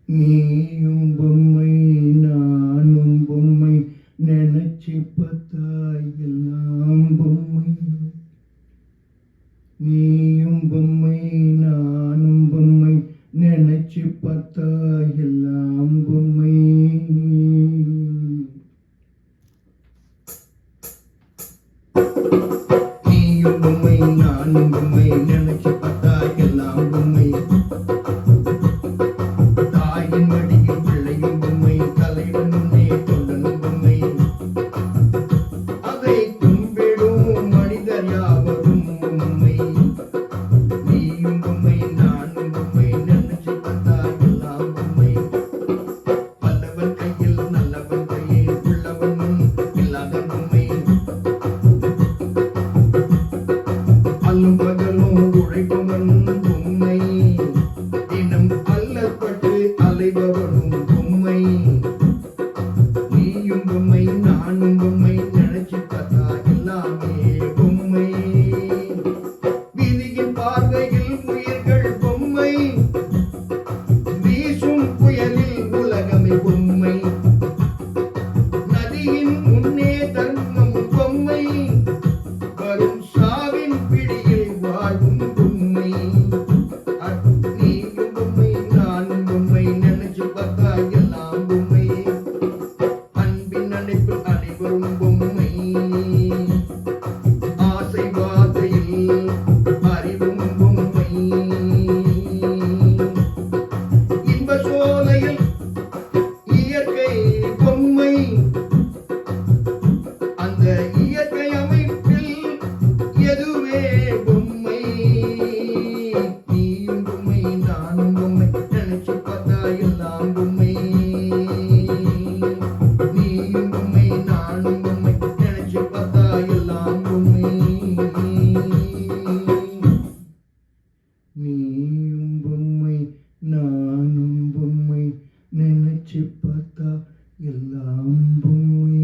நீயும் பொம்மை நானும் பொம்மை நினைச்சு பார்த்தா எல்லாம் பொம்மை. நீயும் பொம்மை நானும் பொம்மை நினைச்சு பார்த்தா எல்லாம் பொம்மை. நீயும் பொம்மை நானும் பொம்மை நினைச்சு பார்த்தா எல்லாம் பொம்மை. தாயின் மடியில் பிள்ளையும் பொம்மை, தலைவன் முன்னே தொண்டனும் பொம்மை. அதை கும்பிடும் மனிதர் யாவரும் பொம்மை. நீயும் பொம்மை நானும் பொம்மை நினைச்சு பார்த்தா எல்லாம் பொம்மை. வல்லவன் கையில் நல்லவன் கையில் உள்ளவன் முன் இல்லாத பொம்மை. அல்லும் பகலும் உழைப்பவன் பொம்மை, தினம் அல்லப்பட்டு அலைபவனும் பொம்மை. நீயும் பொம்மை நானும் பொம்மை நினைச்சு பார்த்தா எல்லாமே பொம்மை. வீதியின் பார்வையில் உயிர்கள் பொம்மை, வீசும் புயலில் உலகமே பொம்மை. நதியின் முன்னே தர்மம் பொம்மை, வரும் சாவின் பிடியில் வாழும் பொம்மை. நீயும் பொம்மை நானும் பொம்மை நினைச்சு பார்த்தா எல்லாம் பொம்மை. அன்பின் அணைப்பில் அனைவரும் பொம்மை, ஆசை வாதையில் அறிவும் பொம்மை. இன்ப சோலையில் இயற்கை பொம்மை, அந்த இயற்கை அமைப்பில் எதுவே பொம்மை. நீயும் பொம்மை நானும் பொம்மை நினைச்சு பார்த்தா எல்லாம் பொம்மை. நீயும் பொம்மை நானும் பொம்மை நினைச்சு பார்த்தா எல்லாம் பொம்மை. நீயும் பொம்மை நானும் பொம்மை நினைச்சு பார்த்தா எல்லாம் பொம்மை.